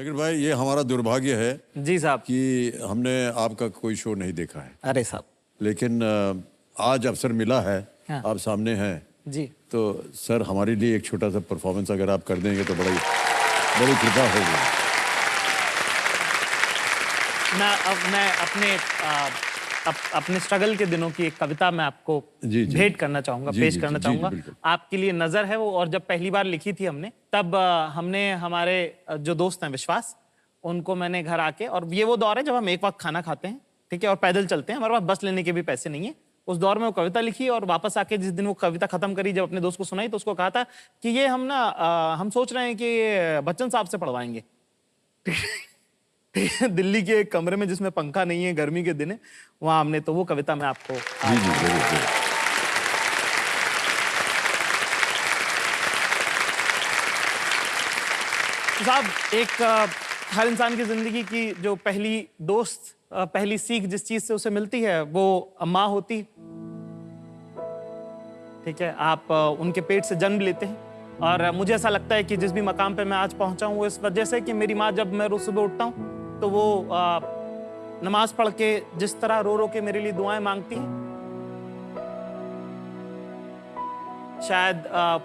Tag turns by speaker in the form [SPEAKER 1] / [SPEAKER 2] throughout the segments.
[SPEAKER 1] जाकिर भाई, ये हमारा दुर्भाग्य है
[SPEAKER 2] जी साहब
[SPEAKER 1] कि हमने आपका कोई शो नहीं देखा है,
[SPEAKER 2] अरे साहब
[SPEAKER 1] लेकिन आज अवसर मिला है।
[SPEAKER 2] हाँ।
[SPEAKER 1] आप सामने हैं
[SPEAKER 2] जी
[SPEAKER 1] तो सर हमारे लिए एक छोटा सा परफॉर्मेंस अगर आप कर देंगे तो बड़ी बड़ी कृपा होगी।
[SPEAKER 2] मैं अपने स्ट्रगल के दिनों की एक कविता मैं आपको भेंट करना चाहूंगा, पेश करना चाहूंगा। आपके लिए नजर है वो, और जब पहली बार लिखी थी हमने तब हमने हमारे जो दोस्त हैं विश्वास, उनको मैंने घर आके, और ये वो दौर है जब हम एक वक्त खाना खाते हैं, ठीक है, और पैदल चलते हैं, हमारे पास बस लेने के भी पैसे नहीं है। उस दौर में वो कविता लिखी और वापस आके जिस दिन वो कविता खत्म करी, जब अपने दोस्त को सुनाई तो उसको कहा था कि ये हम सोच रहे हैं कि बच्चन साहब से पढ़वाएंगे। दिल्ली के एक कमरे में जिसमें पंखा नहीं है, गर्मी के दिन है, वहां हमने, तो वो कविता मैं आपको
[SPEAKER 1] जी जी जरूर।
[SPEAKER 2] साहब, एक हर इंसान की जिंदगी की जो पहली दोस्त, पहली सीख जिस चीज से उसे मिलती है वो माँ होती, ठीक है। आप उनके पेट से जन्म लेते हैं, और मुझे ऐसा लगता है कि जिस भी मकाम पे मैं आज पहुंचा हूं वो इस वजह से कि मेरी माँ, जब मैं रोज सुबह उठता हूं तो वो नमाज पढ़ के जिस तरह रो रो के मेरे लिए दुआएं मांगती हैं, शायद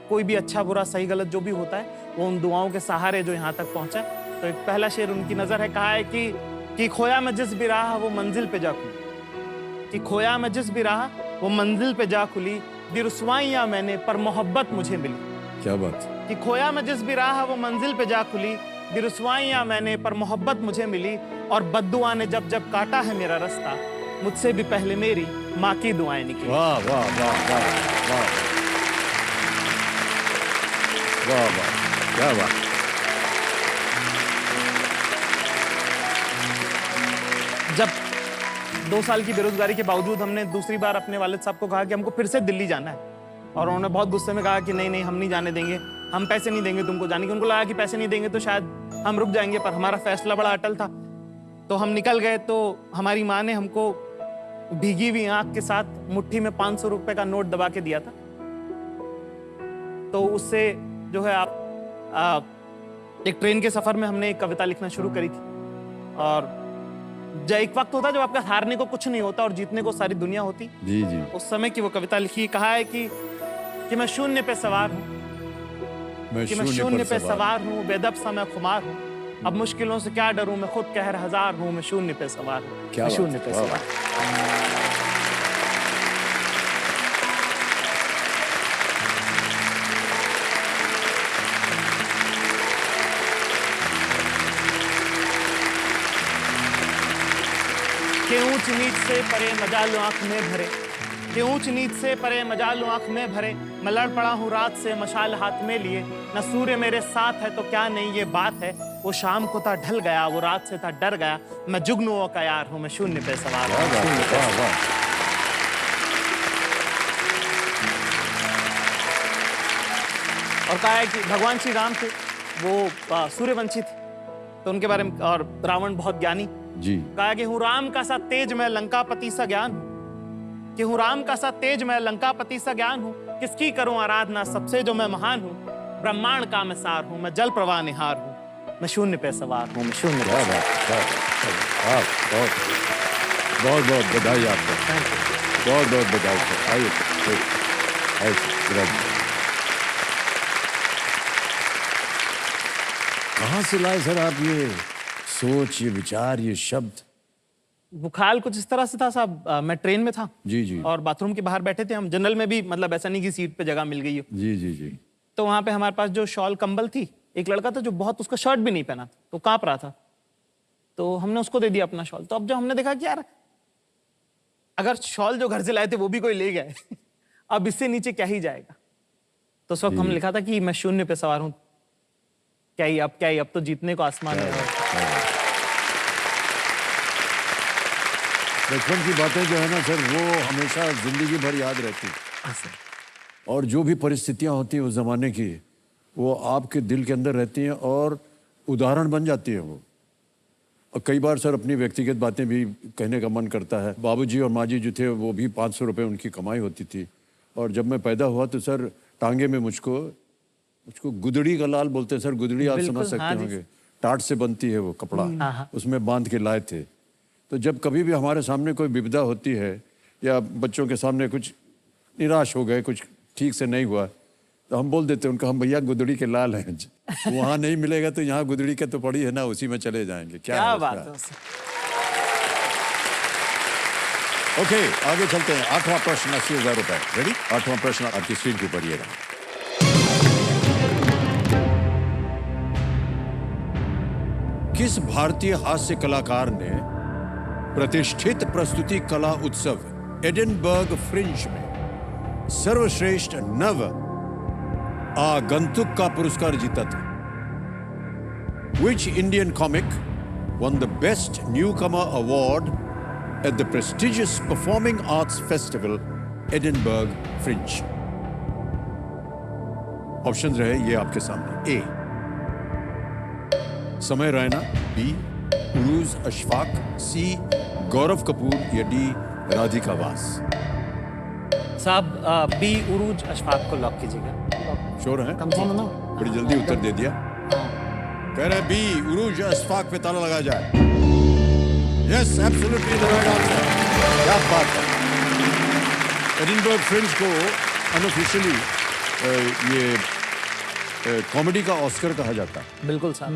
[SPEAKER 2] कोई भी अच्छा बुरा सही गलत जो भी होता है वो उन दुआओं के सहारे जो यहाँ तक पहुंचा। तो एक पहला शेर उनकी नजर है, कहा है कि खोया मैं जिस भी राह वो मंजिल पे जा खुली, कि खोया मैं जिस भी राह वो मंजिल पे जा खुली, दी रुसवाइयां मैंने पर मोहब्बत मुझे मिली।
[SPEAKER 1] क्या बात।
[SPEAKER 2] कि खोया मैं जिस भी राह वो मंजिल पे जा खुली, दी रुसवाइयां मैंने पर मोहब्बत मुझे मिली, और बद्दुआ ने जब जब काटा है मेरा रास्ता, मुझसे भी पहले मेरी माँ की दुआएं निकली।
[SPEAKER 1] वाह वाह वाह वाह वाह वाह वाह, क्या बात।
[SPEAKER 2] जब 2 साल की बेरोजगारी के बावजूद हमने दूसरी बार अपने वालिद साहब को कहा कि हमको फिर से दिल्ली जाना है, और उन्होंने बहुत गुस्से में कहा कि नहीं नहीं, हम नहीं जाने देंगे, हम पैसे नहीं देंगे तुमको जाने के। उनको लगा कि पैसे नहीं देंगे तो शायद हम रुक जाएंगे, पर हमारा फैसला बड़ा अटल था। तो हम निकल गए, तो हमारी माँ ने हमको भीगी हुई आंख के साथ मुट्ठी में 500 रुपए का नोट दबा के दिया था। तो उससे जो है एक ट्रेन के सफर में हमने एक कविता लिखना शुरू करी थी। और जब एक वक्त होता जब आपका हारने को कुछ नहीं होता और जीतने को सारी दुनिया होती,
[SPEAKER 1] जी जी,
[SPEAKER 2] उस समय की वो कविता लिखी। कहा है कि मैं शून्य पे सवार हूँ, कि मैं शून्य पे सवार हूँ, बेदब सा मैं खुमार हूँ, अब मुश्किलों से क्या डरूं, मैं खुद कहर हजार हूँ, मैं शून्य पे सवार हूँ, मैं शून्य पे सवार। कि ऊंच नीच से परे मजालो आंख में भरे, कि ऊंच नीच से परे मजालो आंख में भरे, मैं लड़ पड़ा हूँ रात से मशाल हाथ में लिए, न सूर्य मेरे साथ है तो क्या नहीं ये बात है, वो शाम को था ढल गया, वो रात से था डर गया, मैं जुगनुओं का यार हूँ, मैं शून्य पे सवार हूँ। और कहा है कि भगवान श्री राम थे, वो सूर्यवंशी थे, तो उनके बारे में, और रावण बहुत ज्ञानी
[SPEAKER 1] जी।
[SPEAKER 2] कहा कि हूँ राम का सा तेज मैं लंकापति सा ज्ञान हूँ, कि हूँ राम का सा तेज मैं लंकापति सा ज्ञान हूँ, किसकी करूं आराधना सबसे जो मैं महान हूँ, ब्रह्मांड का मैं सार हूँ, मैं जल प्रवाह निहार हूँ, मैं शून्य पे सवार हूँ, मैं शून्य पे सवार।
[SPEAKER 1] बहुत बहुत बधाई आपको, बहुत बहुत बधाई। आइए कहाँ से लाए सर आप ये सोच, ये विचार, ये शब्द?
[SPEAKER 2] वो ख्याल कुछ इस तरह से था साहब, मैं ट्रेन में था
[SPEAKER 1] जी जी, और
[SPEAKER 2] बाथरूम के बाहर बैठे थे हम, जनरल में भी, मतलब ऐसा नहीं कि सीट पे जगह मिल गई हो।
[SPEAKER 1] जी जी जी।
[SPEAKER 2] तो वहां पे हमारे पास जो शॉल कंबल थी, एक लड़का था जो बहुत, उसका शर्ट भी नहीं पहना था, तो कांप रहा था, तो हमने उसको दे दिया अपना शॉल। तो अब जब हमने देखा कि यार अगर शॉल जो घर से लाए थे वो भी कोई ले गए अब इससे नीचे क्या ही जाएगा, तो उस वक्त हमने लिखा था कि मैं शून्य पे सवार हूँ, क्या ही, अब तो जीतने को आसमान है।
[SPEAKER 1] बचपन की बातें जो है ना सर, वो हमेशा जिंदगी भर याद रहती है, और जो भी परिस्थितियां होती हैं उस जमाने की, वो आपके दिल के अंदर रहती हैं और उदाहरण बन जाती है वो। और कई बार सर अपनी व्यक्तिगत बातें भी कहने का मन करता है। बाबूजी और माँ जी जो थे वो भी 500 रुपये उनकी कमाई होती थी, और जब मैं पैदा हुआ तो सर टांगे में मुझको गुदड़ी का लाल बोलते हैं सर, गुदड़ी आप समझ सकते होंगे, टाट से बनती है वो कपड़ा, उसमें बांध के लाए थे। तो जब कभी भी हमारे सामने कोई विपदा होती है या बच्चों के सामने कुछ निराश हो गए, कुछ ठीक से नहीं हुआ, तो हम बोल देते हैं उनका, हम भैया गुदड़ी के लाल हैं, वहाँ नहीं मिलेगा तो यहाँ गुदड़ी के तो पड़ी है ना, उसी में चले जाएंगे।
[SPEAKER 2] क्या बात है।
[SPEAKER 1] ओके, आगे चलते हैं। 8वां प्रश्न 80,000 रुपए। रेडी? 8वां प्रश्न आपकी स्क्रीन के ऊपर ये रहा। किस भारतीय हास्य कलाकार ने प्रतिष्ठित प्रस्तुति कला उत्सव एडिनबर्ग फ्रिंज में सर्वश्रेष्ठ नव आगंतुक का पुरस्कार जीता था? Which Indian comic won the Best Newcomer Award at the prestigious Performing Arts Festival, Edinburgh Fringe? Option रहे ये आपके सामने। ए समय रैना, बी उरूज अशफाक, सी गौरव कपूर या डी राधिका वास।
[SPEAKER 2] साहब बी उरूज अशफाक को लॉक कीजिएगा।
[SPEAKER 1] श्योर है?
[SPEAKER 3] कंफर्म ना?
[SPEAKER 1] बड़ी जल्दी उत्तर दे दिया। कह रहे बी उरूज अशफाक पे ताला लगाया जाए। Yes, absolutely the right answer. क्या बात है। एडिनबर्ग फ्रिंज को अनऑफिशियली ये कॉमेडी का ऑस्कर कहा जाता है।
[SPEAKER 2] बिल्कुल साहब।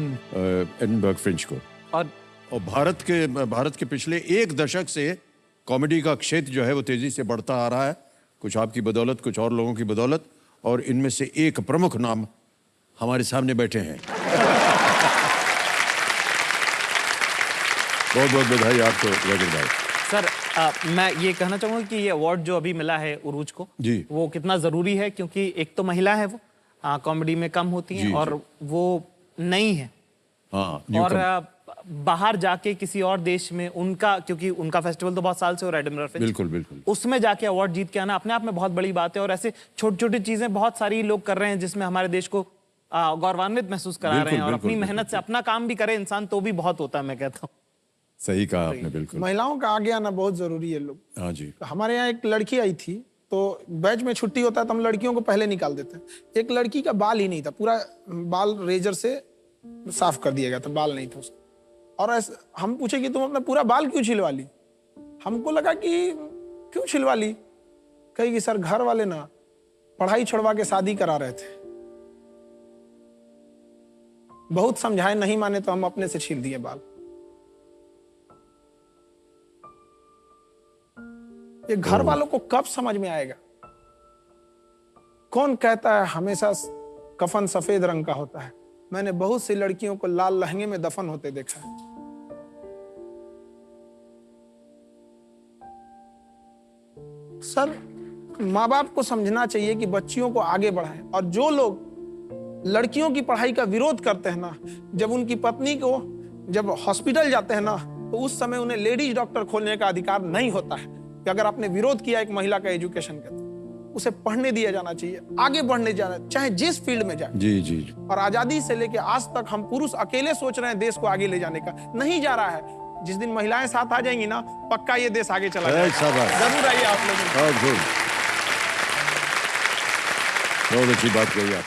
[SPEAKER 1] एडिनबर्ग फ्रिंज को। और भारत के पिछले एक दशक से कॉमेडी का क्षेत्र जो है वो तेजी से बढ़ता आ रहा है, कुछ आपकी बदौलत, कुछ और लोगों की बदौलत, और इनमें से एक प्रमुख नाम हमारे सामने बैठे हैं। बहुत बहुत बधाई आपको रजत भाई।
[SPEAKER 2] सर मैं ये कहना चाहूंगा कि ये अवार्ड जो अभी मिला है उरूज को
[SPEAKER 1] जी,
[SPEAKER 2] वो कितना जरूरी है, क्योंकि एक तो महिला है, वो कॉमेडी में कम होती है, और वो नई है।
[SPEAKER 1] हाँ,
[SPEAKER 2] और बाहर जाके किसी और देश में उनका, क्योंकि उनका फेस्टिवल तो बहुत साल से हो रहा है एडिनबर्ग फ्रिंज,
[SPEAKER 1] बिल्कुल बिल्कुल,
[SPEAKER 2] उसमें जाके अवार्ड जीत के आना अपने आप में बहुत बड़ी बात है। और ऐसे छोटी छोटी चीजें बहुत सारी लोग कर रहे हैं जिसमें हमारे देश को गौरवान्वित महसूस करा रहे हैं, और अपनी मेहनत से अपना काम भी करे इंसान तो भी बहुत होता है, मैं कहता हूँ।
[SPEAKER 1] सही कहा आपने, बिल्कुल।
[SPEAKER 3] महिलाओं का आगे आना बहुत जरूरी है लोग।
[SPEAKER 1] हाँ जी।
[SPEAKER 3] हमारे यहाँ एक लड़की आई थी, तो बैच में छुट्टी होता है तो हम लड़कियों को पहले निकाल देते हैं। एक लड़की का बाल ही नहीं था, पूरा बाल रेजर से साफ कर दिया गया था, बाल नहीं था उसका। और हम पूछे कि तुम अपना पूरा बाल क्यों छिलवा ली? हमको लगा कि क्यों छिलवा ली? कहेगी सर घर वाले ना पढ़ाई छुड़वा के शादी करा रहे थे, बहुत समझाए नहीं माने तो हम अपने से छील दिए बाल। ये घर वालों को कब समझ में आएगा? कौन कहता है हमेशा कफन सफेद रंग का होता है? मैंने बहुत सी लड़कियों को लाल लहंगे में दफन होते देखा है। सर माँ बाप को समझना चाहिए कि बच्चियों को आगे बढ़ाएं। और जो लोग लड़कियों की पढ़ाई का विरोध करते हैं ना, जब उनकी पत्नी को जब हॉस्पिटल जाते हैं ना, तो उस समय उन्हें लेडीज डॉक्टर खोलने का अधिकार नहीं होता है। कि अगर आपने विरोध किया एक महिला का एजुकेशन का, तो उसे पढ़ने दिया जाना चाहिए, आगे बढ़ने जाना, चाहे जिस फील्ड में जाए।
[SPEAKER 1] जी जी।
[SPEAKER 3] और आजादी से लेके आज तक हम पुरुष अकेले सोच रहे हैं देश को आगे ले जाने का, नहीं जा रहा है। जिस दिन महिलाएं साथ आ जाएंगी ना, पक्का ये देश आगे चला जाएगा। जरूर आइए आप लोग।
[SPEAKER 1] बहुत अच्छी बात कही आप।